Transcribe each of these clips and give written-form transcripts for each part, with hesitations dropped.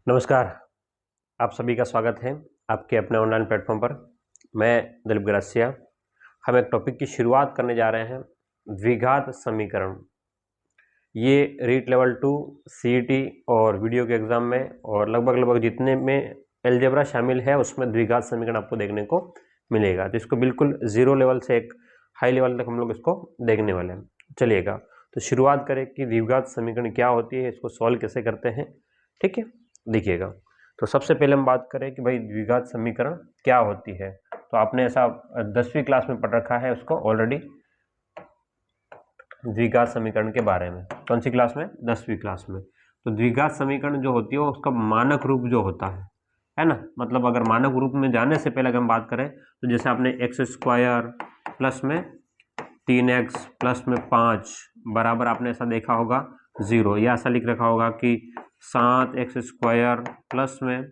नमस्कार, आप सभी का स्वागत है आपके अपने ऑनलाइन प्लेटफॉर्म पर। मैं दिलीप गरासिया। हम एक टॉपिक की शुरुआत करने जा रहे हैं, द्विघात समीकरण। ये रीट लेवल 2 सीईटी और वीडियो के एग्जाम में और लगभग जितने में एलजेब्रा शामिल है उसमें द्विघात समीकरण आपको देखने को मिलेगा। तो इसको बिल्कुल जीरो लेवल से एक हाई लेवल तक हम लोग इसको देखने वाले हैं। चलिएगा, तो शुरुआत करें कि द्विघात समीकरण क्या होती है, इसको सॉल्व कैसे करते हैं। ठीक है, देखिएगा। तो सबसे पहले हम बात करें कि भाई द्विघात समीकरण क्या होती है। तो आपने ऐसा 10वीं क्लास में पढ़ रखा है उसको ऑलरेडी, द्विघात समीकरण के बारे में। कौन सी क्लास में? 10वीं क्लास में। तो द्विघात समीकरण जो होती है उसका मानक रूप जो होता है ना। मतलब अगर मानक रूप में जाने से पहले अगर हम बात करें तो जैसे आपने x² प्लस में 3x प्लस में 5 बराबर आपने ऐसा देखा होगा 0, या ऐसा लिख रखा होगा कि 7x² प्लस में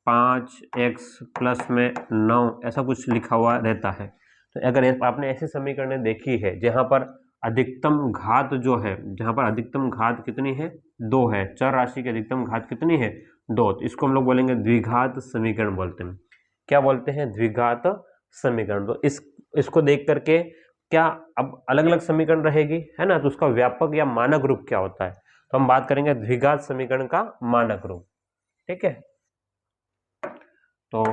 5x प्लस में 9, ऐसा कुछ लिखा हुआ रहता है। तो अगर आपने ऐसी समीकरण देखी है जहां पर अधिकतम घात जो है, जहां पर अधिकतम घात कितनी है? 2 है। चर राशि की अधिकतम घात कितनी है? 2। तो इसको हम लोग बोलेंगे द्विघात समीकरण बोलते हैं। क्या बोलते हैं? द्विघात समीकरण। तो इसको देख करके क्या अब अलग अलग समीकरण रहेगी, है ना, तो उसका व्यापक या मानक रूप क्या होता है, तो हम बात करेंगे द्विघात समीकरण का मानक रूप। ठीक है, तो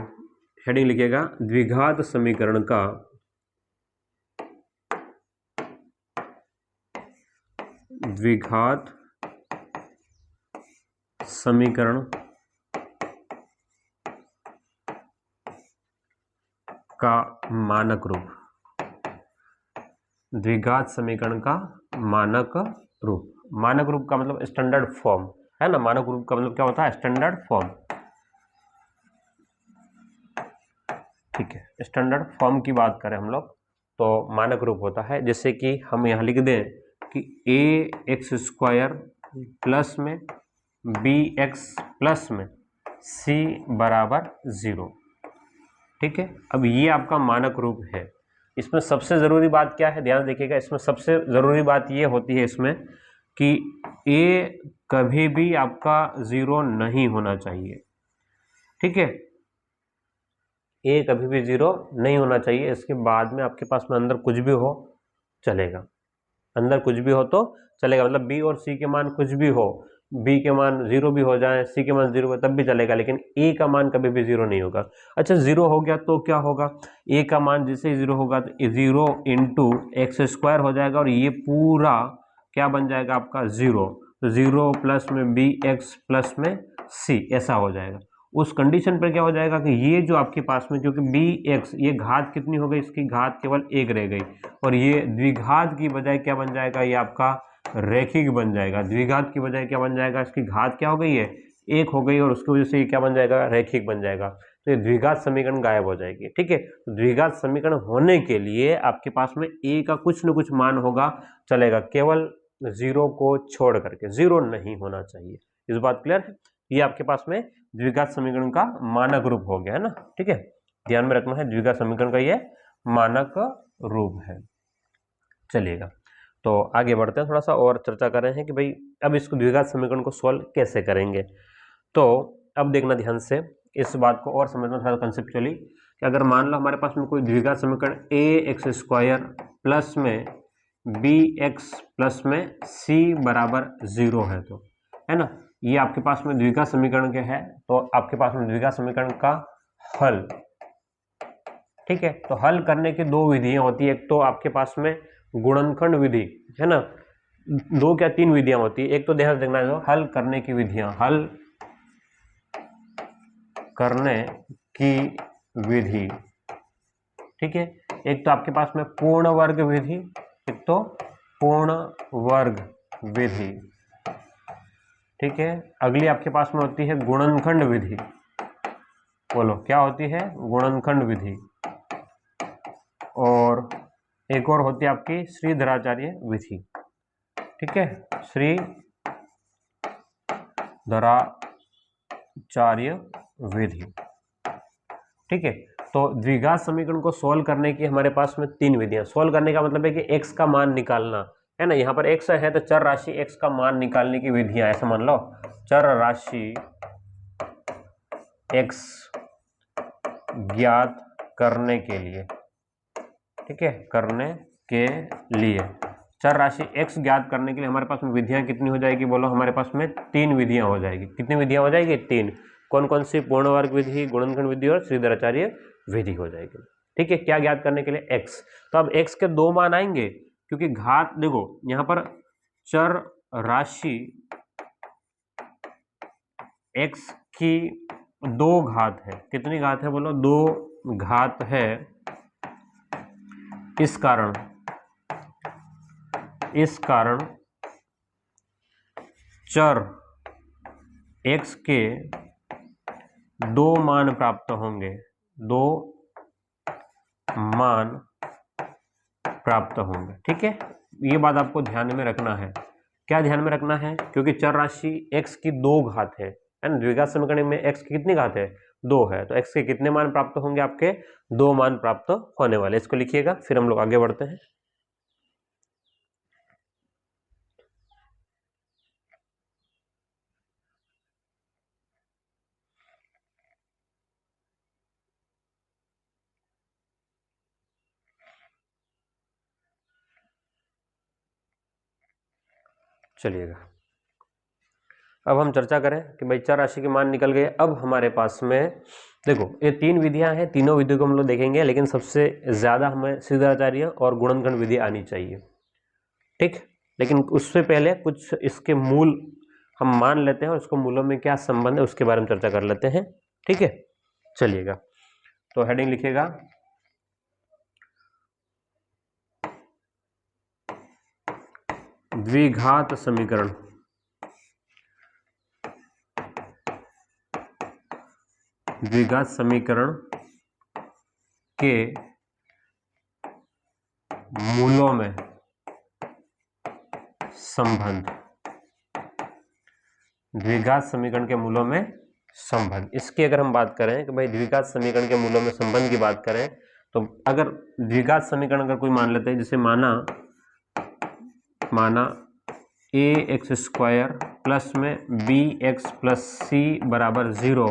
हेडिंग लिखिएगा द्विघात समीकरण का द्विघात समीकरण का मानक रूप। द्विघात समीकरण का मानक रूप। मानक रूप का मतलब स्टैंडर्ड फॉर्म, है ना। मानक रूप का मतलब क्या होता है? Standard form. ठीक है, स्टैंडर्ड फॉर्म की बात करें हम लोग तो मानक रूप होता है, जैसे कि हम यहाँ लिख दें कि ax² प्लस में bx प्लस में c बराबर 0। ठीक है, अब ये आपका मानक रूप है। इसमें सबसे ज़रूरी बात क्या है, ध्यान देखिएगा। इसमें सबसे ज़रूरी बात ये होती है इसमें कि a कभी भी आपका 0 नहीं होना चाहिए। ठीक है, ए कभी भी 0 नहीं होना चाहिए। इसके बाद में आपके पास में अंदर कुछ भी हो चलेगा, अंदर कुछ भी हो तो चलेगा। मतलब बी और सी के मान कुछ भी हो, बी के मान 0 भी हो जाए, सी के मान 0 हो तब भी चलेगा, लेकिन ए का मान कभी भी 0 नहीं होगा। अच्छा, 0 हो गया तो क्या होगा? ए का मान जैसे ही 0 होगा तो 0 इंटू x² हो जाएगा और ये पूरा क्या बन जाएगा आपका? 0। तो 0 प्लस में bx प्लस में c, ऐसा हो जाएगा। उस कंडीशन पर क्या हो जाएगा कि ये जो आपके पास में, क्योंकि bx ये घात कितनी हो गई? इसकी घात केवल 1 रह गई, और ये द्विघात की बजाय क्या बन जाएगा? ये आपका रैखिक बन जाएगा। द्विघात की बजाय क्या बन जाएगा? इसकी घात क्या हो गई है? 1 हो गई, और उसकी वजह से ये क्या बन जाएगा? रैखिक बन जाएगा। तो ये द्विघात समीकरण गायब हो जाएगी। ठीक है, तो द्विघात समीकरण होने के लिए आपके पास में a का कुछ न कुछ मान होगा चलेगा, केवल 0 को छोड़ करके। 0 नहीं होना चाहिए। इस बात क्लियर है? ये आपके पास में द्विघात समीकरण का मानक रूप हो गया है ना। ठीक है, ध्यान में रखना है, द्विघात समीकरण का ये मानक रूप है। चलिएगा, तो आगे बढ़ते हैं, थोड़ा सा और चर्चा कर रहे हैं कि भाई अब इसको द्विघात समीकरण को सॉल्व कैसे करेंगे। तो अब देखना ध्यान से, इस बात को और समझना थोड़ा कंसेप्चुअली, कि अगर मान लो हमारे पास में कोई द्विघात समीकरण ax² प्लस में bx प्लस में c बराबर 0 है, तो है ना, ये आपके पास में द्विघात समीकरण के है। तो आपके पास में द्विघात समीकरण का हल। ठीक है, तो हल करने की 2 विधियां होती है। एक तो आपके पास में गुणनखंड विधि, है ना। 2 क्या 3 विधियां होती है। एक तो ध्यान देखना है, हल करने की विधियां, हल करने की विधि। ठीक है, एक तो आपके पास में पूर्ण वर्ग विधि, एक तो पूर्ण वर्ग विधि। ठीक है, अगली आपके पास में होती है गुणनखंड विधि। बोलो क्या होती है? गुणनखंड विधि। और एक और होती है आपकी श्रीधराचार्य विधि। ठीक है, श्रीधराचार्य विधि। ठीक है, तो द्विघात समीकरण को सॉल्व करने की हमारे पास में 3 विधियां। सॉल्व करने का मतलब है कि x का मान निकालना, है ना। यहाँ पर x है तो चर राशि x का मान निकालने की विधियां, ऐसा मान लो, चर राशि x ज्ञात करने के लिए, ठीक है, करने के लिए चर राशि x ज्ञात करने के लिए हमारे पास में विधियां कितनी हो जाएगी? बोलो, हमारे पास में 3 विधियां हो जाएगी। कितनी विधियां हो जाएगी? 3। कौन कौन सी? पूर्ण वर्ग विधि, गुणनखंड विधि और श्रीधराचार्य विधि हो जाएगी। ठीक है, क्या ज्ञात करने के लिए? x। तो अब x के 2 मान आएंगे, क्योंकि घात देखो यहां पर चर राशि x की 2 घात है। कितनी घात है? बोलो, 2 घात है। इस कारण चर x के 2 मान प्राप्त होंगे, 2 मान प्राप्त होंगे। ठीक है, ये बात आपको ध्यान में रखना है। क्या ध्यान में रखना है? क्योंकि चर राशि x की 2 घात है ना, द्विघात समीकरण में x की कितनी घात है? 2 है। तो x के कितने मान प्राप्त होंगे? आपके 2 मान प्राप्त होने वाले। इसको लिखिएगा, फिर हम लोग आगे बढ़ते हैं। चलिएगा, अब हम चर्चा करें कि भाई चर राशि के मान निकल गए। अब हमारे पास में देखो ये 3 विधियां हैं, तीनों विधियों को हम लोग देखेंगे, लेकिन सबसे ज्यादा हमें श्रीधराचार्य और गुणनखंड विधि आनी चाहिए। ठीक, लेकिन उससे पहले कुछ इसके मूल हम मान लेते हैं और उसको मूलों में क्या संबंध है उसके बारे में चर्चा कर लेते हैं। ठीक है, चलिएगा, तो हेडिंग लिखिएगा द्विघात समीकरण। द्विघात समीकरण के मूलों में संबंध। द्विघात समीकरण के मूलों में संबंध, इसकी अगर हम बात करें कि भाई द्विघात समीकरण के मूलों में संबंध की बात करें, तो अगर द्विघात समीकरण अगर कोई मान लेते हैं, जैसे माना ax² प्लस में bx प्लस c बराबर 0।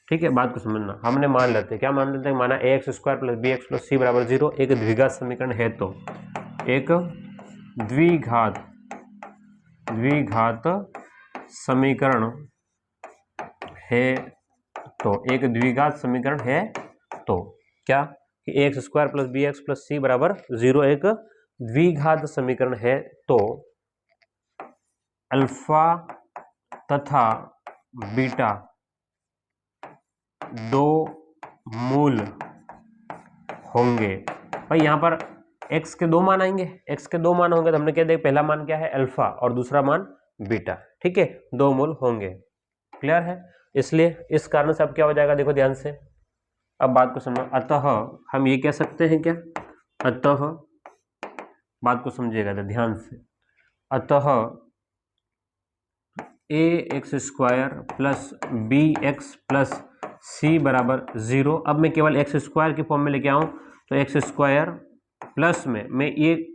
ठीक है, बात को समझना, हमने मान लेते हैं, क्या मान लेते हैं? माना ax² plus bx plus c बराबर 0 एक द्विघात समीकरण है। तो एक द्विघात समीकरण है, तो एक द्विघात समीकरण है तो क्या कि ax² plus bx plus c बराबर 0 एक द्विघात समीकरण है, तो अल्फा तथा बीटा 2 मूल होंगे। भाई यहाँ पर x के 2 मान आएंगे, x के 2 मान होंगे तो हमने क्या देखा? पहला मान क्या है? अल्फा, और दूसरा मान बीटा। ठीक है, 2 मूल होंगे। क्लियर है? इसलिए इस कारण से अब क्या हो जाएगा? देखो ध्यान से, अब बात को समझो। अतः हम ये कह सकते हैं क्या? अतः बात को समझिएगा ध्यान से। अतः ax² plus bx plus c बराबर 0। अब मैं केवल x² की फॉर्म में लेके आऊं, तो x² प्लस में मैं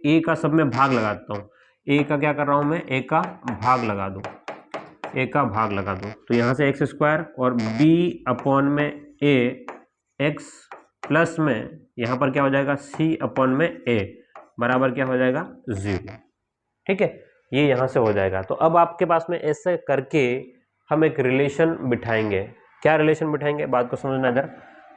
a का सब में भाग लगाता हूं। a का क्या कर रहा हूं मैं? a का भाग लगा दूं, a का भाग लगा दूं, तो यहां से x² और b अपॉन में a, x प्लस में यहां पर क्या हो जाएगा? c अपॉन में a बराबर क्या हो जाएगा? 0। ठीक है, ये यहां से हो जाएगा। तो अब आपके पास में ऐसे करके हम एक रिलेशन बिठाएंगे। क्या रिलेशन बिठाएंगे? बात को समझना इधर।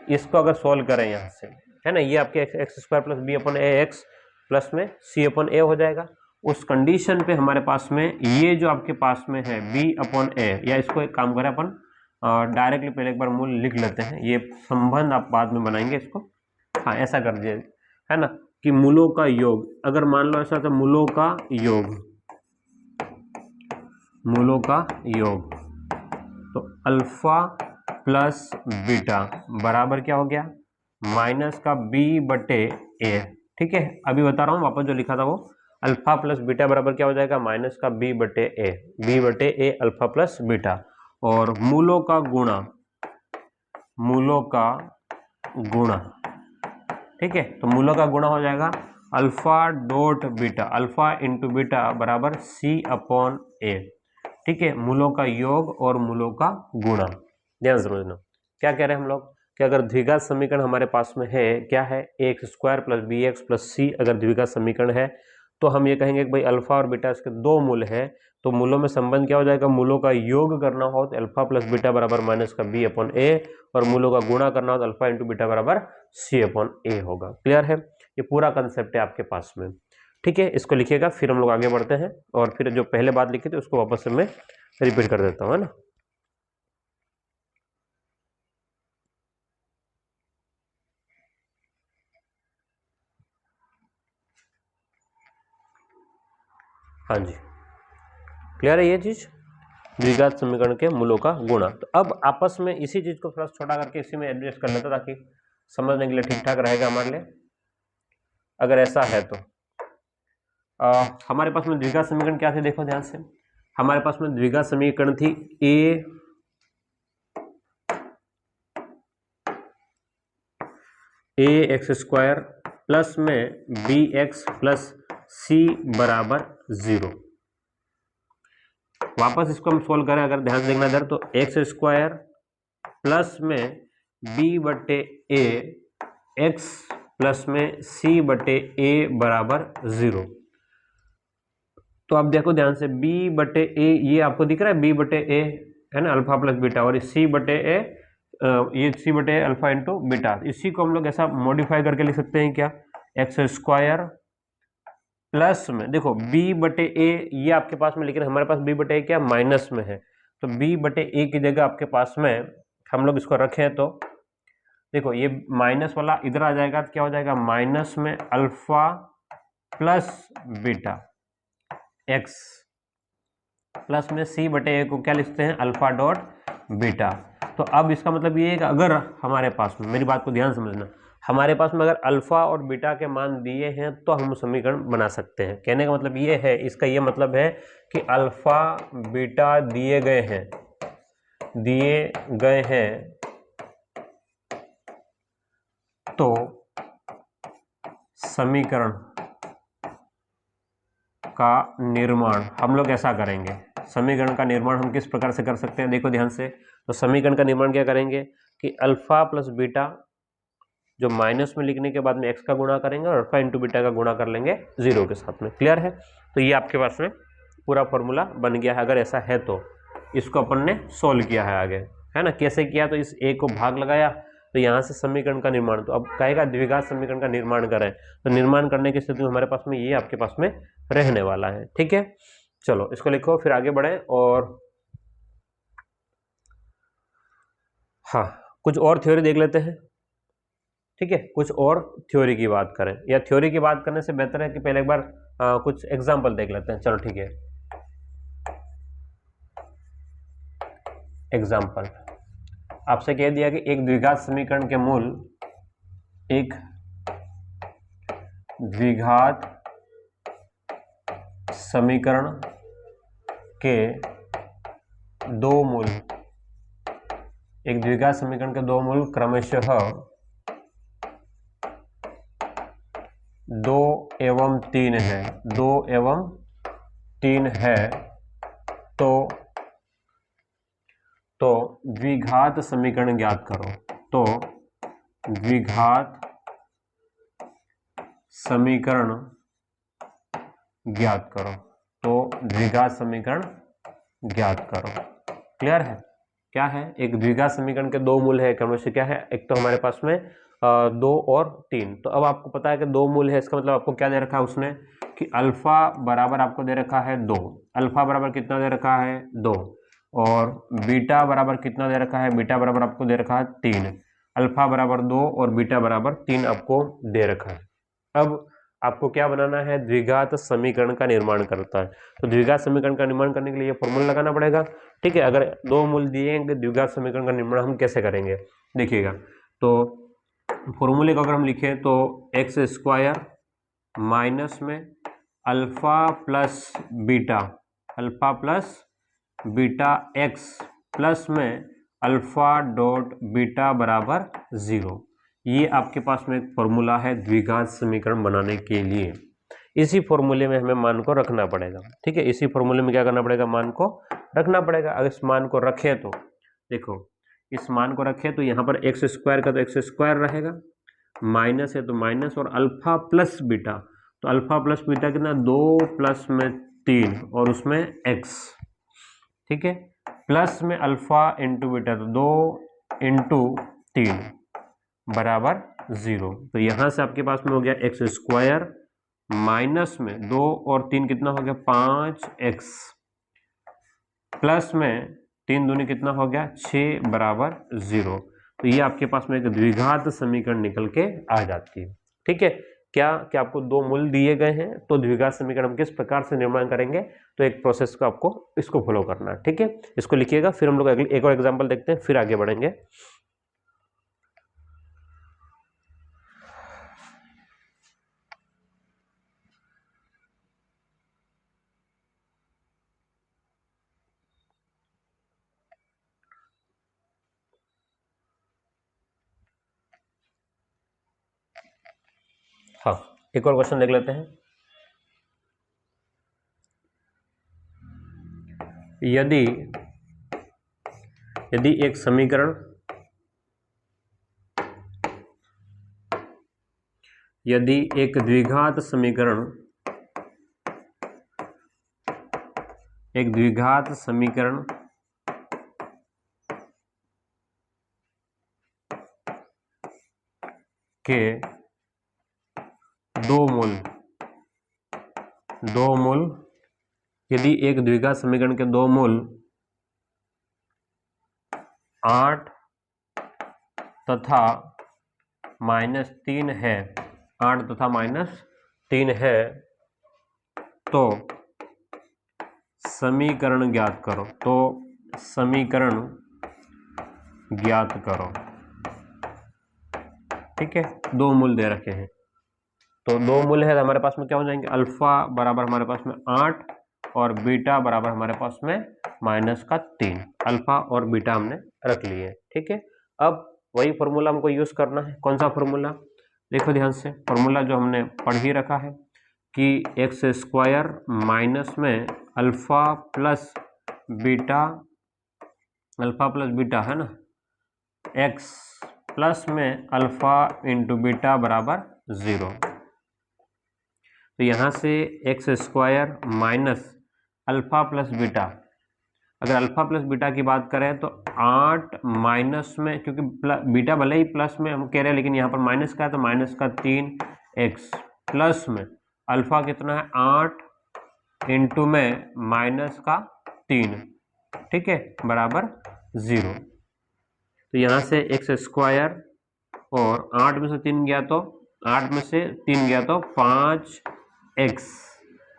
इसको अगर सोल्व करें यहाँ से, है ना, ये आपके x² प्लस बी अपॉन ए एक्स प्लस में c अपॉन ए हो जाएगा। उस कंडीशन पे हमारे पास में ये जो आपके पास में है b अपॉन ए, या इसको एक काम करें अपन डायरेक्टली पहले एक बार मूल लिख लेते हैं, ये संबंध आप बाद में बनाएंगे इसको। हाँ, ऐसा कर दीजिए, है ना, कि मूलों का योग, अगर मान लो ऐसा तो मूलों का योग, तो अल्फा प्लस बीटा बराबर क्या हो गया? माइनस का b बटे ए। ठीक है, अभी बता रहा हूं, वापस जो लिखा था वो अल्फा प्लस बीटा बराबर क्या हो जाएगा? माइनस का b बटे ए अल्फा प्लस बीटा, और मूलों का गुणा। ठीक है, तो मूलों का गुणा हो जाएगा alpha dot beta, alpha into beta बराबर c अपॉन ए। ठीक है, मूलों का योग और मूलों का गुणा। ध्यान समझना। क्या कह रहे हैं हम लोग कि अगर द्विघात समीकरण हमारे पास में है, क्या है, x square plus b x plus c अगर द्विघात समीकरण है तो हम ये कहेंगे कि भाई अल्फा और बीटा इसके दो मूल है, तो मूलों में संबंध क्या हो जाएगा, मूलों का योग करना हो तो अल्फा प्लस बीटा बराबर माइनस का बी अपॉन ए, और मूलों का गुणा करना हो तो अल्फा इंटू बीटा बराबर सी अपॉन ए होगा। क्लियर है, ये पूरा कंसेप्ट है आपके पास में। ठीक है, इसको लिखिएगा, फिर हम लोग आगे बढ़ते हैं, और फिर जो पहले बात लिखी थी उसको वापस से मैं रिपीट कर देता हूँ, है ना। हाँ जी, क्लियर है ये चीज, द्विघात समीकरण के मूलों का गुणा। तो अब आपस में इसी चीज को थोड़ा छोटा करके इसी में एडजस्ट कर लेते ताकि समझने के लिए ठीक ठाक रहेगा हमारे लिए। अगर ऐसा है तो हमारे पास में द्विघात समीकरण क्या थे, देखो ध्यान से। हमारे पास में द्विघात समीकरण थी ए एक्स स्क्वायर प्लस में बी एक्स प्लस सी बराबर 0। वापस इसको हम सोल्व करें, अगर ध्यान से देखना इधर, तो एक्स स्क्वायर प्लस में बी बटे ए एक्स प्लस में सी बटे ए बराबर 0। तो आप देखो ध्यान से, b बटे ए ये आपको दिख रहा है, b बटे ए है ना, अल्फा प्लस बीटा, और c बटे ए ये c बटे अल्फा इंटू बीटा। इसी को हम लोग ऐसा मॉडिफाई करके लिख सकते हैं क्या, एक्स स्क्वायर प्लस में, देखो b बटे ए ये आपके पास में, लेकिन हमारे पास b बटे ए क्या माइनस में है, तो b बटे ए की जगह आपके पास में हम लोग इसको रखें तो देखो ये माइनस वाला इधर आ जाएगा, तो क्या हो जाएगा, माइनस में alpha plus beta x plus में सी बटे ए को क्या लिखते हैं, अल्फा डॉट बीटा। तो अब इसका मतलब ये है कि अगर हमारे पास में, मेरी बात को ध्यान समझना, हमारे पास में अगर अल्फा और बीटा के मान दिए हैं तो हम समीकरण बना सकते हैं। कहने का मतलब ये है, इसका ये मतलब है कि अल्फा बीटा दिए गए हैं तो समीकरण का निर्माण हम लोग ऐसा करेंगे। समीकरण का निर्माण हम किस प्रकार से कर सकते हैं, देखो ध्यान से। तो समीकरण का निर्माण क्या करेंगे कि अल्फा प्लस बीटा जो माइनस में लिखने के बाद में एक्स का गुणा करेंगे और अल्फा इंटू बीटा का गुणा कर लेंगे 0 के साथ में। क्लियर है, तो ये आपके पास में पूरा फॉर्मूला बन गया है। अगर ऐसा है तो इसको अपन ने सोल्व किया है आगे, है ना। कैसे किया, तो इस ए को भाग लगाया, तो यहाँ से समीकरण का निर्माण, तो अब कहेगा द्विघात समीकरण का निर्माण करें, तो निर्माण करने की स्थिति में हमारे पास में ये आपके पास में रहने वाला है। ठीक है, चलो इसको लिखो, फिर आगे बढ़े। और हाँ, कुछ और थ्योरी देख लेते हैं। ठीक है, कुछ और थ्योरी की बात करें, या थ्योरी की बात करने से बेहतर है कि पहले एक बार कुछ एग्जाम्पल देख लेते हैं। चलो ठीक है, एग्जाम्पल आपसे कह दिया कि एक द्विघात समीकरण के मूल, एक द्विघात समीकरण के दो मूल, एक द्विघात समीकरण के दो मूल क्रमशः 2 एवं 3 है, 2 एवं 3 है, तो द्विघात समीकरण ज्ञात करो। तो द्विघात समीकरण ज्ञात करो, तो द्विघात समीकरण ज्ञात करो। क्लियर है, क्या है, एक द्विघात समीकरण के दो मूल है, क्रमशः क्या है, एक तो हमारे पास में 2 और 3। तो अब आपको पता है कि दो मूल है, इसका मतलब आपको क्या दे रखा है उसने, कि अल्फा बराबर आपको दे रखा है 2, अल्फा बराबर कितना दे रखा है 2, और बीटा बराबर कितना दे रखा है, बीटा बराबर आपको दे रखा है 3। अल्फा बराबर 2 और बीटा बराबर 3 आपको दे रखा है। अब आपको क्या बनाना है, द्विघात समीकरण का निर्माण करता है। तो द्विघात समीकरण का निर्माण करने के लिए फॉर्मूला लगाना पड़ेगा। ठीक है, अगर दो मूल दिए हैं, द्विघात समीकरण का निर्माण हम कैसे करेंगे, देखिएगा। तो फॉर्मूले को अगर हम लिखें तो एक्स स्क्वायर माइनस में alpha plus beta, alpha plus beta x plus में अल्फा डॉट बीटा बराबर 0। ये आपके पास में एक फॉर्मूला है द्विघात समीकरण बनाने के लिए। इसी फॉर्मूले में हमें मान को रखना पड़ेगा। ठीक है, इसी फॉर्मूले में क्या करना पड़ेगा, मान को रखना पड़ेगा। अगर इस मान को रखें तो देखो, इस मान को रखें तो यहाँ पर एक्स स्क्वायर का तो एक्स स्क्वायर रहेगा, माइनस है तो माइनस, और अल्फा प्लस बीटा, तो अल्फा प्लस बीटा कितना 2 प्लस में 3 और उसमें एक्स, ठीक है, प्लस में अल्फा इंटू बीटा तो 2 इंटू 3 बराबर 0। तो यहाँ से आपके पास में हो गया एक्स स्क्वायर माइनस में 2 और 3 कितना हो गया 5x, प्लस में 3 दूनी कितना हो गया 6 बराबर 0। तो ये आपके पास में एक द्विघात समीकरण निकल के आ जाती है। ठीक है, क्या आपको दो मूल दिए गए हैं तो द्विघात समीकरण हम किस प्रकार से निर्माण करेंगे, तो एक प्रोसेस को आपको इसको फॉलो करना है। ठीक है, इसको लिखिएगा, फिर हम लोग एक और एग्जाम्पल देखते हैं, फिर आगे बढ़ेंगे। हाँ, एक और क्वेश्चन देख लेते हैं। यदि एक समीकरण एक द्विघात समीकरण के दो मूल यदि एक द्विघात समीकरण के दो मूल 8 तथा -3 है, 8 तथा -3 है, तो समीकरण ज्ञात करो। ठीक है, दो मूल दे रखे हैं, तो दो मूल है तो हमारे पास में क्या हो जाएंगे, अल्फा बराबर हमारे पास में 8 और बीटा बराबर हमारे पास में -3। अल्फा और बीटा हमने रख लिए। ठीक है, अब वही फॉर्मूला हमको यूज करना है। कौन सा फॉर्मूला, देखो ध्यान से, फॉर्मूला जो हमने पढ़ ही रखा है कि एक्स स्क्वायर माइनस में अल्फा प्लस बीटा है ना, एक्स प्लस में अल्फा इंटू बीटा बराबर 0। तो यहाँ से x square minus alpha plus beta, अगर अल्फा प्लस बीटा की बात करें तो 8 माइनस में, क्योंकि बीटा भले ही प्लस में हम कह रहे हैं लेकिन यहाँ पर माइनस का है तो -3x प्लस में अल्फा कितना है 8 इंटू में -3, ठीक है, बराबर 0। तो यहाँ से एक्स स्क्वायर और 8 में से 3 गया तो 5x,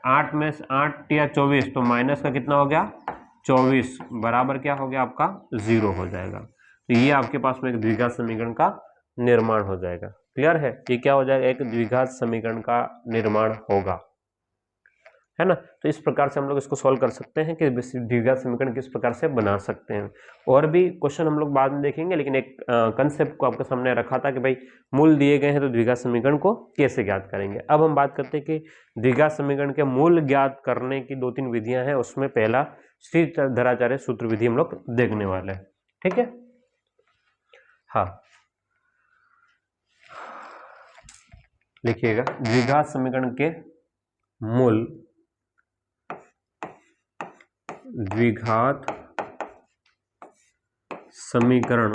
8 में से 8 या 24 तो माइनस का कितना हो गया 24 बराबर क्या हो गया आपका 0 हो जाएगा। तो ये आपके पास में एक द्विघात समीकरण का निर्माण हो जाएगा। क्लियर है, ये क्या हो जाएगा, एक द्विघात समीकरण का निर्माण होगा, है ना। तो इस प्रकार से हम लोग इसको सॉल्व कर सकते हैं कि द्विघात समीकरण किस प्रकार से बना सकते हैं। और भी क्वेश्चन हम लोग बाद में देखेंगे, लेकिन एक कंसेप्ट को आपके सामने रखा था कि भाई मूल दिए गए हैं तो द्विघात समीकरण को कैसे ज्ञात करेंगे। अब हम बात करते हैं कि द्विघात समीकरण के मूल ज्ञात करने की 2-3 विधियां हैं, उसमें पहला श्रीधराचार्य सूत्र विधि हम लोग देखने वाले हैं। ठीक है, हाँ लिखिएगा, द्विघात समीकरण के मूल, द्विघात समीकरण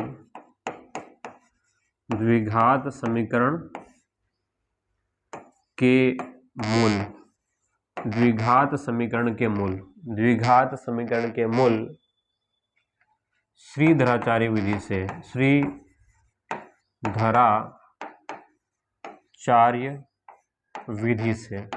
के मूल, द्विघात समीकरण के मूल श्रीधराचार्य विधि से, श्रीधराचार्य विधि से,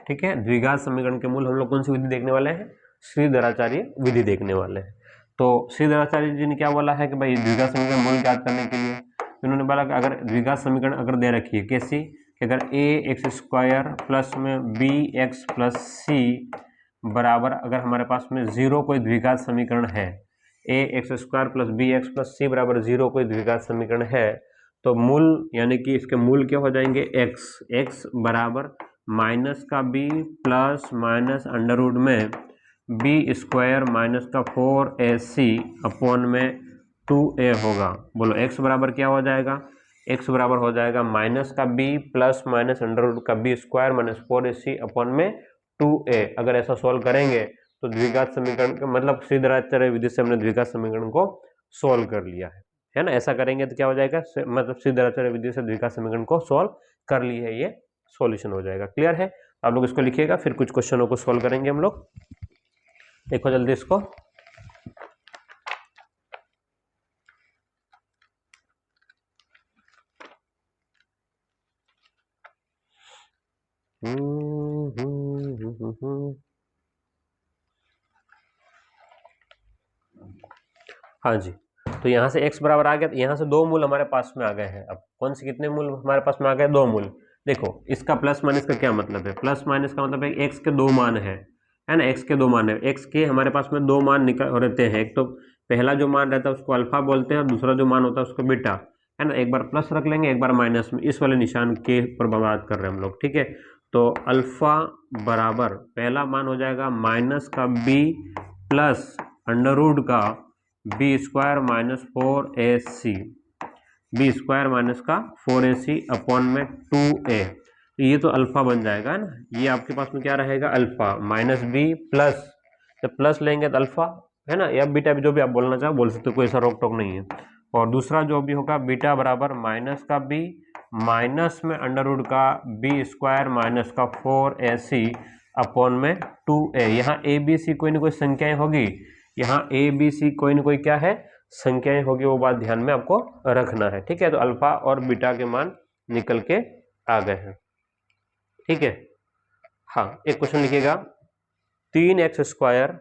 ठीक है। द्विघात समीकरण के मूल हम लोग कौन सी विधि देखने वाले हैं, श्रीधराचार्य विधि देखने वाले हैं। तो श्रीधराचार्य जी ने क्या बोला है कि भाई द्विघात समीकरण मूल ज्ञात करने के लिए उन्होंने बोला कि अगर द्विघात समीकरण अगर दे रखी है कैसी, कि अगर ax² प्लस में bx प्लस c बराबर, अगर हमारे पास में 0 कोई द्विघात समीकरण है, ax² plus bx plus c बराबर 0 कोई द्विघात समीकरण है, तो मूल यानी कि इसके मूल क्या हो जाएंगे, x बराबर माइनस का b plus minus under root में बी स्क्वायर माइनस का 4ac अपॉन में 2a होगा। बोलो x बराबर क्या हो जाएगा, x बराबर हो जाएगा माइनस का b plus minus under root का b square minus 4ac upon में 2a। अगर ऐसा सॉल्व करेंगे तो द्विघात समीकरण का मतलब सीधाचार्य विधि से हमने द्विघात समीकरण को सॉल्व कर लिया है ना। ऐसा करेंगे तो क्या हो जाएगा, मतलब सीधाचार्य विधि से द्विघात समीकरण को सॉल्व कर ली है, ये सॉल्यूशन हो जाएगा। क्लियर है, आप लोग इसको लिखिएगा, फिर कुछ क्वेश्चनों को सॉल्व करेंगे हम लोग। देखो जल्दी इसको। हाँ जी, तो यहाँ से x बराबर आ गया, तो यहाँ से दो मूल हमारे पास में आ गए हैं। अब कौन से कितने मूल हमारे पास में आ गए, दो मूल। देखो इसका प्लस माइनस का क्या मतलब है, प्लस माइनस का मतलब है x के दो मान है ना, x के दो मान है। x के हमारे पास में दो मान निकल रहते हैं, एक तो पहला जो मान रहता है उसको अल्फा बोलते हैं और दूसरा जो मान होता है उसको बीटा, है ना। एक बार प्लस रख लेंगे, एक बार माइनस में, इस वाले निशान के पर बात कर रहे हैं हम लोग, ठीक है। तो अल्फा बराबर पहला मान हो जाएगा माइनस का b प्लस अंडर रूट का B square minus 4ac, B square minus का 4ac अपॉन में 2a। ये तो अल्फा बन जाएगा ना, ये आपके पास में क्या रहेगा, अल्फा माइनस बी प्लस, जब प्लस लेंगे तो अल्फा, है ना, या बीटा भी जो भी आप बोलना चाहो बोल सकते हो, कोई ऐसा रोक टोक नहीं है। और दूसरा जो भी होगा बीटा बराबर माइनस का बी माइनस में अंडर रूट का बी स्क्वायर माइनस का 4ac अपॉन में 2a। यहाँ ए बी सी कोई ना कोई संख्याएं होगी, यहाँ ए बी सी कोई ना कोई क्या है, संख्याएं होगी, वो बात ध्यान में आपको रखना है, ठीक है। तो अल्फा और बीटा के मान निकल के आ गए हैं, ठीक है। हाँ, एक क्वेश्चन लिखिएगा, 3x स्क्वायर,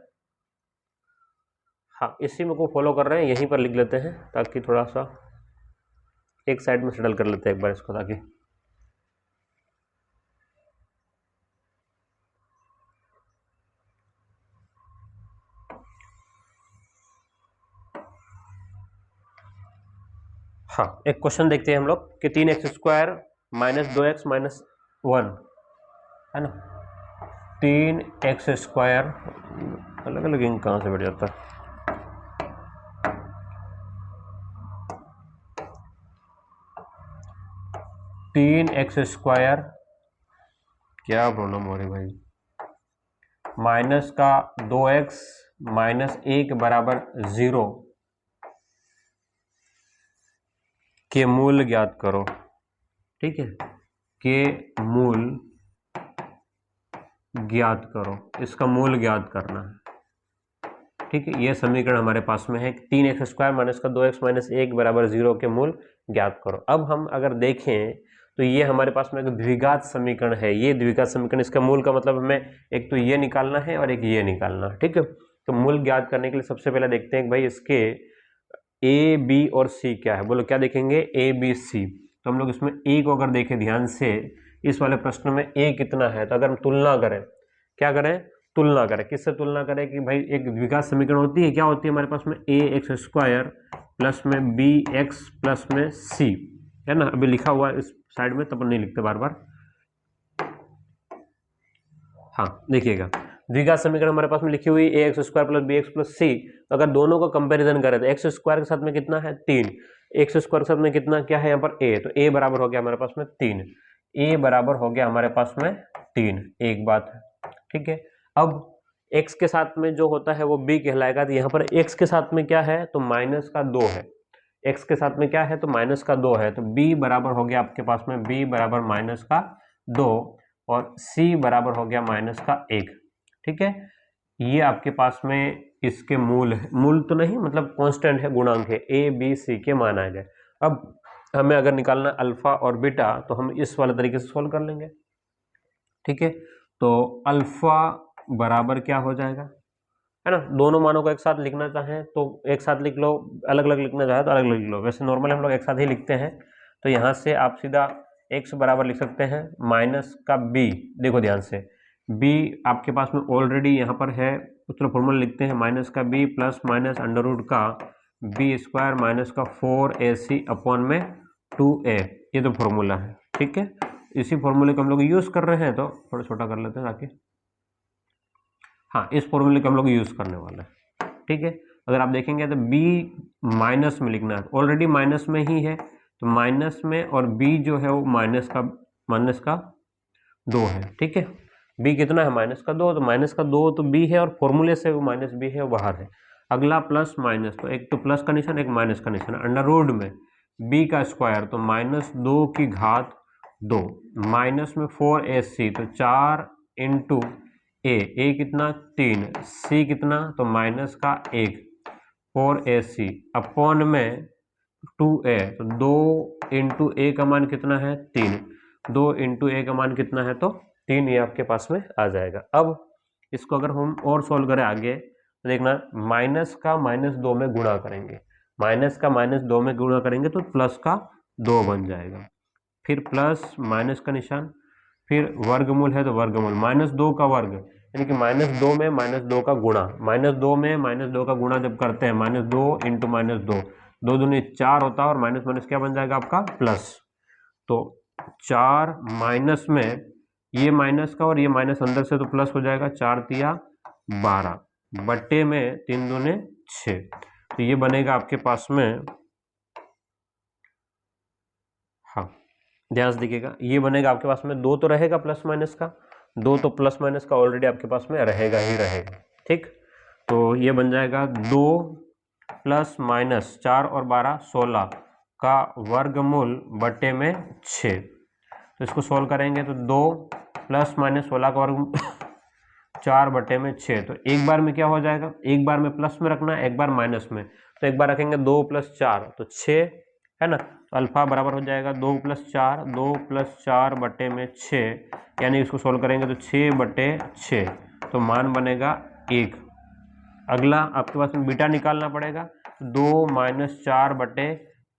हाँ इसी में को फॉलो कर रहे हैं, यहीं पर लिख लेते हैं ताकि थोड़ा सा एक साइड में सेटल कर लेते हैं एक बार इसको, ताकि हाँ एक क्वेश्चन देखते हैं हम लोग कि 3x square minus 2x minus 1, है ना। 3x स्क्वायर, अलग अलग इंक कहाँ से बैठ जाता है, तीन एक्स स्क्वायर, क्या प्रॉब्लम हो रही भाई, माइनस का 2x माइनस 1 बराबर 0 के मूल ज्ञात करो, ठीक है। के मूल ज्ञात करो, इसका मूल ज्ञात करना है, ठीक है। ये समीकरण हमारे पास में है, 3x स्क्वायर माइनस का 2x माइनस 1 बराबर 0 के मूल ज्ञात करो। अब हम अगर देखें तो ये हमारे पास में एक द्विघात समीकरण है, ये द्विघात समीकरण, इसका मूल का मतलब हमें एक तो ये निकालना है और एक ये निकालना है, ठीक है। तो मूल ज्ञात करने के लिए सबसे पहले देखते हैं कि भाई इसके ए बी और सी क्या है। बोलो क्या देखेंगे, ए बी सी। तो हम लोग इसमें ए को अगर देखें ध्यान से, इस वाले प्रश्न में ए कितना है, तो अगर हम तुलना करें, क्या करें, तुलना करें, किससे तुलना करें कि भाई एक द्विघात समीकरण होती है, क्या होती है हमारे पास में, ए एक्स स्क्वायर प्लस में बी एक्स प्लस में सी, है ना। अभी लिखा हुआ इस साइड में, तब नहीं लिखते बार बार। हाँ देखिएगा, द्विघात समीकरण हमारे पास में लिखी हुई a x square plus b x plus c. तो अगर दोनों का कंपैरिजन करें तो एक्स स्क्वायर के साथ में कितना है, 3, एक्स स्क्वायर के साथ में कितना क्या है यहाँ पर ए, तो ए बराबर हो गया हमारे पास में 3, ए बराबर हो गया हमारे पास में 3, एक बात है, ठीक है। अब x के साथ में जो होता है वो b कहलाएगा, तो यहाँ पर x के साथ में क्या है, तो माइनस का 2 है, x के साथ में क्या है, तो माइनस का 2 है, तो b बराबर हो गया आपके पास में, b बराबर माइनस का 2 और c बराबर हो गया माइनस का 1, ठीक है। ये आपके पास में इसके मूल है, मूल तो नहीं मतलब कांस्टेंट है, गुणांक है, a b c के मान आ गए। अब हमें अगर निकालना अल्फा और बीटा तो हम इस वाले तरीके से सोल्व कर लेंगे, ठीक है। तो अल्फा बराबर क्या हो जाएगा, है ना, दोनों मानों को एक साथ लिखना चाहें तो एक साथ लिख लो, अलग अलग लिखना चाहे तो अलग अलग लिख लो, वैसे नॉर्मली हम लोग एक साथ ही लिखते हैं। तो यहाँ से आप सीधा x बराबर लिख सकते हैं माइनस का b, देखो ध्यान से, b आपके पास में ऑलरेडी यहाँ पर है, तो फॉर्मूला लिखते हैं माइनस का b plus minus under root का बी स्क्वायर माइनस का 4ac अपॉन में 2a, ये तो फॉर्मूला है, ठीक है। इसी फॉर्मूले को हम लोग यूज कर रहे हैं, तो थोड़ा छोटा कर लेते हैं ताकि, हाँ, इस फॉर्मूले का हम लोग यूज़ करने वाले हैं। ठीक है, अगर आप देखेंगे तो b माइनस में लिखना है, ऑलरेडी माइनस में ही है तो माइनस में, और b जो है वो माइनस का 2 है। ठीक है, b कितना है, माइनस का 2, तो माइनस का 2 तो b है, और फॉर्मूले से वो माइनस b है वो बाहर है। अगला प्लस माइनस, तो एक तो प्लस का निशान, एक माइनस का निशान, अंडर रूट में b का स्क्वायर तो -2 की घात 2, माइनस में 4ac तो 4 इंटू a कितना 3, c कितना तो माइनस का 1, 4ac अपॉन में 2a, तो 2 इंटू a का मान कितना है 3, 2 इंटू a का मान कितना है तो 3, ये आपके पास में आ जाएगा। अब इसको अगर हम और सॉल्व करें आगे तो देखना, माइनस का -2 में गुणा करेंगे, माइनस का -2 में गुणा करेंगे तो प्लस का 2 बन जाएगा, फिर प्लस माइनस का निशान, फिर वर्गमूल है तो वर्गमूल, -2 का वर्ग यानी कि -2 में -2 का गुणा, -2 में -2 का गुणा जब करते हैं, -2 इंटू -2, 2 दूनी 4 होता है, और माइनस माइनस क्या बन जाएगा आपका प्लस, तो 4 माइनस में ये माइनस का और ये माइनस अंदर से तो प्लस हो जाएगा, 4 तिया 12 बट्टे में 3 दूने 6, तो ये बनेगा आपके पास में, हाँ ध्यान से देखिएगा, ये बनेगा आपके पास में 2 तो रहेगा प्लस माइनस का, 2 तो प्लस माइनस का ऑलरेडी आपके पास में रहेगा ही रहेगा। ठीक, तो ये बन जाएगा 2 प्लस माइनस 4 और 12 16 का वर्गमूल बट्टे में 6, तो इसको सोल्व करेंगे तो 2 प्लस माइनस 16 का वर्ग 4 बटे में 6, तो एक बार में क्या हो जाएगा, एक बार में प्लस में रखना है, एक बार माइनस में, तो एक बार रखेंगे 2 + 4 तो 6 है ना, तो अल्फा बराबर हो जाएगा 2 + 4 बटे में 6, यानी इसको सोल्व करेंगे तो 6 बटे 6, तो मान बनेगा 1। अगला आपके पास में बीटा निकालना पड़ेगा, 2 - 4 बटे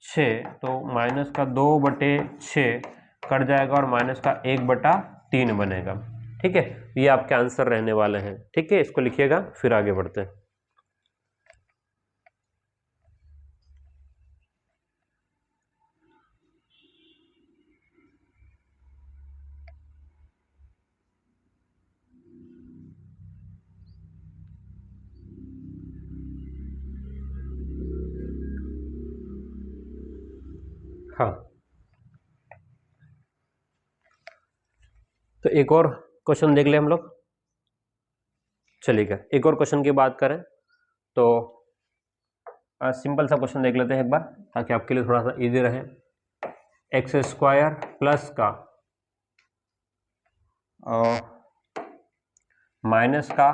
6, तो माइनस का 2 बटे 6 कट जाएगा और माइनस का 1/3 बनेगा। ठीक है, ये आपके आंसर रहने वाले हैं। ठीक है, इसको लिखिएगा, फिर आगे बढ़ते हैं। हाँ, तो एक और क्वेश्चन देख ले हम लोग। चलिएगा, एक और क्वेश्चन की बात करें तो सिंपल सा क्वेश्चन देख लेते हैं एक बार, ताकि आपके लिए थोड़ा सा इजी रहे। x² प्लस का माइनस का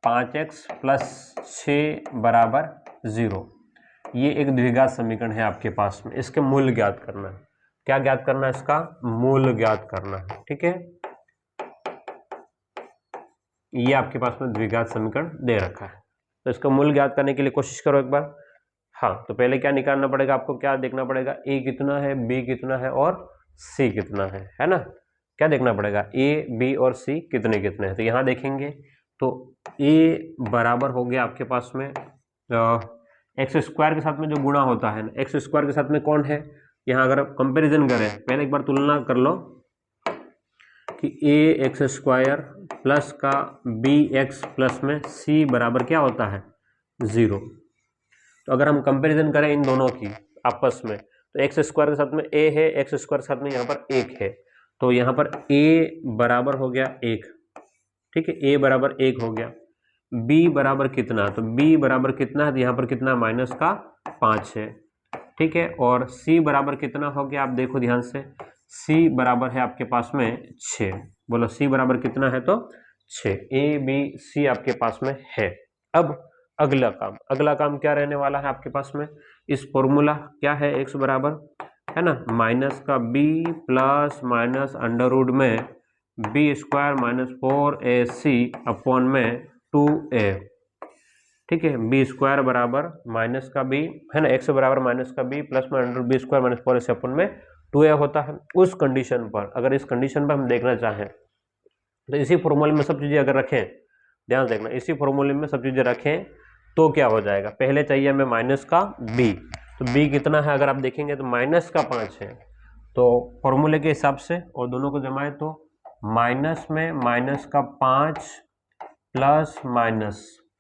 5x + 6 बराबर 0, ये एक द्विघात समीकरण है आपके पास में, इसके मूल ज्ञात करना है। क्या ज्ञात करना है, इसका मूल ज्ञात करना है। ठीक है, ये आपके पास में द्विघात समीकरण दे रखा है, तो इसका मूल ज्ञात करने के लिए कोशिश करो एक बार। हाँ, तो पहले क्या निकालना पड़ेगा आपको, क्या देखना पड़ेगा, a कितना है, b कितना है और c कितना है ना। क्या देखना पड़ेगा, a b और c कितने कितने हैं, तो यहाँ देखेंगे तो a बराबर हो गया आपके पास में x² के साथ में जो गुणा होता है ना, x² के साथ में कौन है, यहाँ अगर कंपैरिजन करें, पहले एक बार तुलना कर लो कि ax² प्लस का bx प्लस में c बराबर क्या होता है 0। तो अगर हम कंपैरिजन करें इन दोनों की आपस में, तो x² के साथ में a है, x² के साथ में यहाँ पर 1 है, तो यहाँ पर a बराबर हो गया 1। ठीक है, a बराबर 1 हो गया, b बराबर कितना, तो b बराबर कितना है, तो यहाँ पर कितना माइनस का 5 है। ठीक है, और c बराबर कितना हो गया, आप देखो ध्यान से, c बराबर है आपके पास में 6, बोलो c बराबर कितना है तो 6, a b c आपके पास में है। अब अगला काम क्या रहने वाला है आपके पास में, इस फॉर्मूला क्या है, x बराबर है ना माइनस का b plus minus under root में b² - 4ac अपॉन में 2a। ठीक है, b² बराबर माइनस का b है ना, x बराबर माइनस का b प्लस में अंडर b² - 4ac अपॉन में 2a होता है। उस कंडीशन पर, अगर इस कंडीशन पर हम देखना चाहें तो इसी फॉर्मूले में सब चीजें अगर रखें, ध्यान देखना, इसी फॉर्मूले में सब चीजें रखें तो क्या हो जाएगा, पहले चाहिए हमें माइनस का b, तो b कितना है अगर आप देखेंगे तो माइनस का 5 है, तो फॉर्मूले के हिसाब से और दोनों को जमाए तो माइनस में माइनस का 5 प्लस माइनस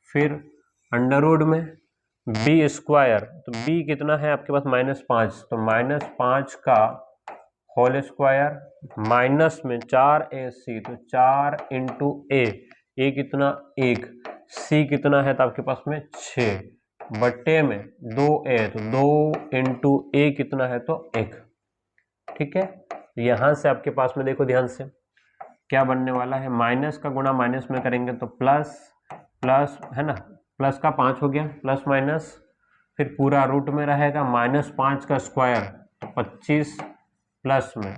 फिर अंडर रूट में बी स्क्वायर, तो बी कितना है आपके पास -5, तो -5 का होल स्क्वायर माइनस में 4ac, तो 4 इंटू ए कितना 1, सी कितना है तो आपके पास में 6 बट्टे में 2a, तो 2 इंटू ए कितना है तो 1। ठीक है, यहां से आपके पास में देखो ध्यान से क्या बनने वाला है, माइनस का गुणा माइनस में करेंगे तो प्लस प्लस है ना, प्लस का 5 हो गया प्लस माइनस, फिर पूरा रूट में रहेगा -5 का स्क्वायर तो 25 प्लस में,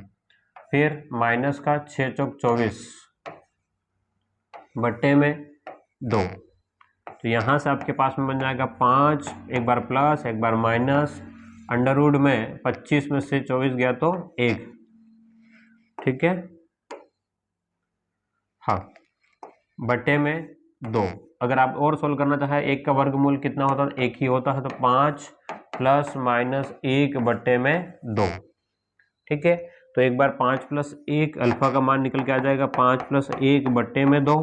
फिर माइनस का 6 चौक 24 बट्टे में 2, तो यहाँ से आपके पास में बन जाएगा 5, एक बार प्लस एक बार माइनस, अंडर रूट में 25 में से 24 गया तो 1। ठीक है, हाँ, बट्टे में 2। अगर आप और सोल्व करना चाहें, 1 का वर्गमूल कितना होता है, 1 ही होता है, तो 5 प्लस माइनस 1 बट्टे में 2। ठीक है, तो एक बार 5 प्लस 1 अल्फा का मान निकल के आ जाएगा 5 प्लस 1 बट्टे में 2,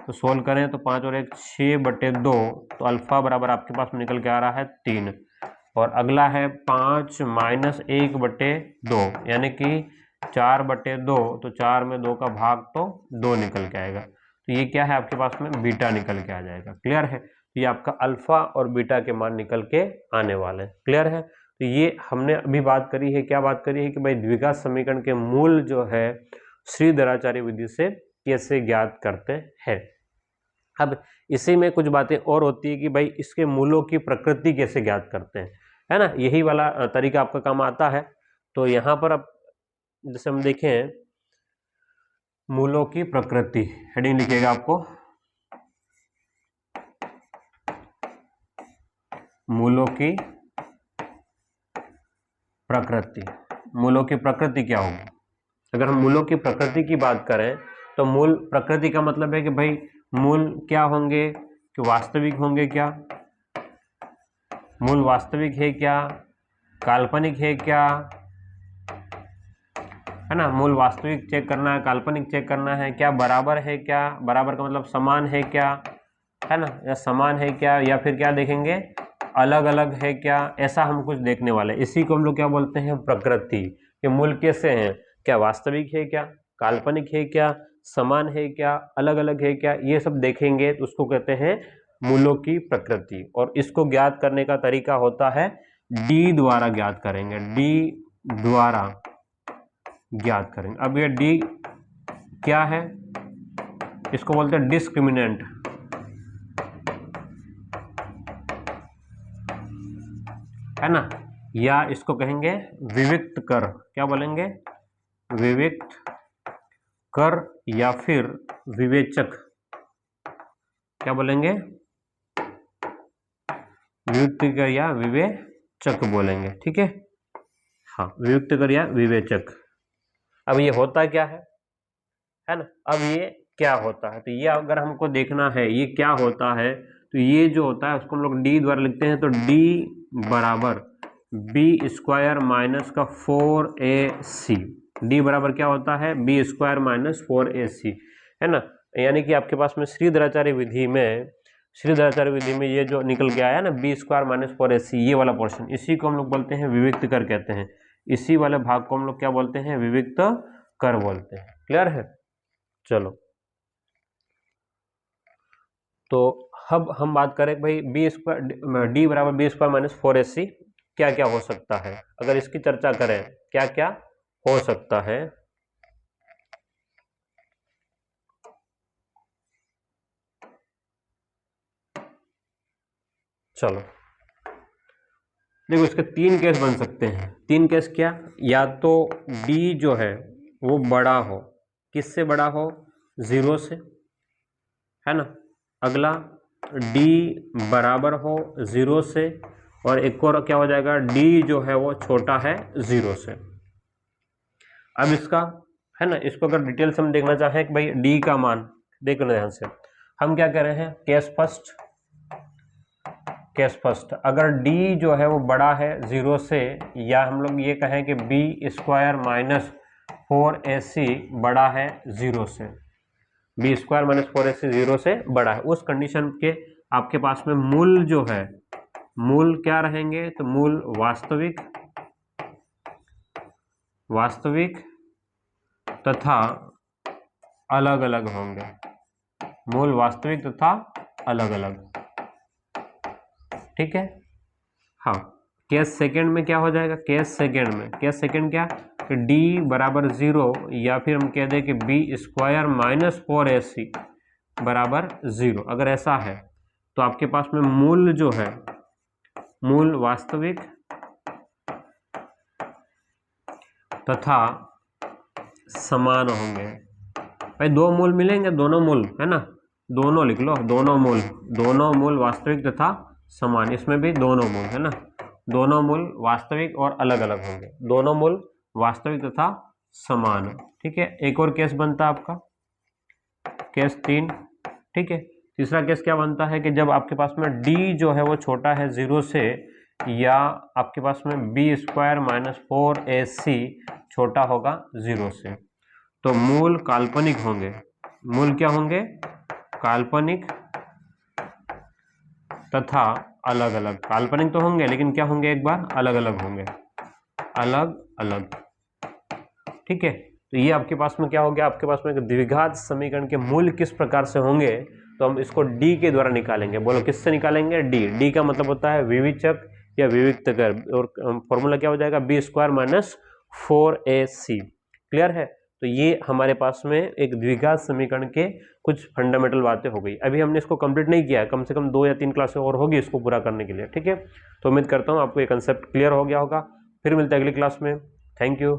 तो सोल्व करें तो 5 और 1 6 बट्टे 2, तो अल्फा बराबर आपके पास में निकल के आ रहा है 3। और अगला है 5 माइनस 1 बट्टे 2, यानी कि 4 बट्टे 2, तो 4 में 2 का भाग तो 2 निकल के आएगा, तो ये क्या है आपके पास में बीटा निकल के आ जाएगा। क्लियर है, ये आपका अल्फा और बीटा के मान निकल के आने वाले हैं। क्लियर है, तो ये हमने अभी बात करी है, क्या बात करी है कि भाई द्विघात समीकरण के मूल जो है श्रीधराचार्य विधि से कैसे ज्ञात करते हैं। अब इसी में कुछ बातें और होती है कि भाई इसके मूलों की प्रकृति कैसे ज्ञात करते हैं, है ना, यही वाला तरीका आपका काम आता है। तो यहाँ पर अब जैसे हम देखें मूलों की प्रकृति, हेडिंग लिखिएगा आपको, मूलों की प्रकृति। मूलों की प्रकृति क्या होगी, अगर हम मूलों की प्रकृति की बात करें तो मूल प्रकृति का मतलब है कि भाई मूल क्या होंगे, कि वास्तविक होंगे क्या, मूल वास्तविक है क्या, काल्पनिक है क्या, है ना, मूल वास्तविक चेक करना है, काल्पनिक चेक करना है, क्या बराबर है, क्या बराबर का मतलब समान है क्या, है ना, या समान है क्या, या फिर क्या देखेंगे अलग अलग है क्या, ऐसा हम कुछ देखने वाले। इसी को हम लोग क्या बोलते हैं, प्रकृति के मूल कैसे हैं, क्या वास्तविक है क्या, काल्पनिक है क्या, समान है क्या, अलग अलग है क्या, ये सब देखेंगे तो उसको कहते हैं मूलों की प्रकृति। और इसको ज्ञात करने का तरीका होता है डी द्वारा ज्ञात करेंगे, डी द्वारा ज्ञात करेंगे। अब ये डी क्या है, इसको बोलते हैं डिस्क्रिमिनेंट, है ना, या इसको कहेंगे विविक्त कर, क्या बोलेंगे, विविक्त कर, या फिर विवेचक, क्या बोलेंगे, वियुक्त कर या विवेचक बोलेंगे। ठीक है, हाँ, वियुक्त कर या विवेचक। अब ये होता क्या है ना, अब ये क्या होता है, तो ये अगर हमको देखना है ये क्या होता है, तो ये जो होता है उसको हम लोग डी द्वारा लिखते हैं, तो डी बराबर बी स्क्वायर माइनस का 4ac, डी बराबर क्या होता है, बी स्क्वायर माइनस 4ac, है ना, यानी कि आपके पास में श्रीधराचार्य विधि में ये जो निकल के आया ना बी स्क्वायर माइनस 4ac, ये वाला पोर्शन, इसी को हम लोग बोलते हैं विविक्त कर कहते हैं, इसी वाले भाग को हम लोग क्या बोलते हैं, विविक्त कर बोलते हैं। क्लियर है, चलो, तो अब हम बात करें भाई बी स्क्वायर, डी बराबर बी स्क्वायर माइनस 4ac क्या क्या हो सकता है, अगर इसकी चर्चा करें क्या क्या हो सकता है। चलो देखो, इसके 3 केस बन सकते हैं। 3 केस क्या, या तो डी जो है वो बड़ा हो, किससे बड़ा हो, 0 से, है ना, अगला डी बराबर हो 0 से, और एक और क्या हो जाएगा, डी जो है वो छोटा है 0 से। अब इसका, है ना, इसको अगर डिटेल से हम देखना चाहें कि भाई डी का मान देखना ध्यान से, हम क्या कह रहे हैं, केस फर्स्ट, अगर डी जो है वो बड़ा है 0 से, या हम लोग ये कहें कि बी स्क्वायर माइनस 4ac बड़ा है 0 से, बी स्क्वायर माइनस 4ac 0 से बड़ा है, उस कंडीशन के आपके पास में मूल जो है, मूल क्या रहेंगे, तो मूल वास्तविक तथा अलग अलग होंगे, मूल वास्तविक तथा अलग अलग, ठीक है। हाँ, केस सेकेंड में क्या हो जाएगा, केस सेकेंड क्या कि d बराबर 0 या फिर हम कह दें कि बी स्क्वायर माइनस 4ac बराबर 0, अगर ऐसा है तो आपके पास में मूल जो है, मूल वास्तविक तथा समान होंगे। भाई दो मूल मिलेंगे, दोनों मूल है ना, दोनों लिख लो, दोनों मूल वास्तविक तथा समान, इसमें भी दोनों मूल है ना, दोनों मूल वास्तविक और अलग अलग होंगे, दोनों मूल वास्तविक तथा समान, ठीक है। एक और केस बनता है आपका केस 3, ठीक है। तीसरा केस क्या बनता है कि जब आपके पास में d जो है वो छोटा है 0 से, या आपके पास में बी स्क्वायर माइनस 4ac छोटा होगा 0 से, तो मूल काल्पनिक होंगे। मूल क्या होंगे, काल्पनिक तथा अलग अलग। काल्पनिक तो होंगे लेकिन क्या होंगे, एक बार अलग अलग होंगे, अलग अलग, ठीक है। तो ये आपके पास में क्या हो गया, आपके पास में द्विघात समीकरण के मूल किस प्रकार से होंगे, तो हम इसको d के द्वारा निकालेंगे। बोलो किससे निकालेंगे, d का मतलब होता है विविचक या विविक्तकर, और फॉर्मूला क्या हो जाएगा, B square minus 4ac। Clear है। तो ये हमारे पास में एक द्विघात समीकरण के कुछ फंडामेंटल बातें हो गई। अभी हमने इसको कंप्लीट नहीं किया है, कम से कम 2 या 3 क्लासें और होगी इसको पूरा करने के लिए, ठीक है। तो उम्मीद करता हूँ आपको ये कंसेप्ट क्लियर हो गया होगा। फिर मिलते हैं अगली क्लास में। Thank you.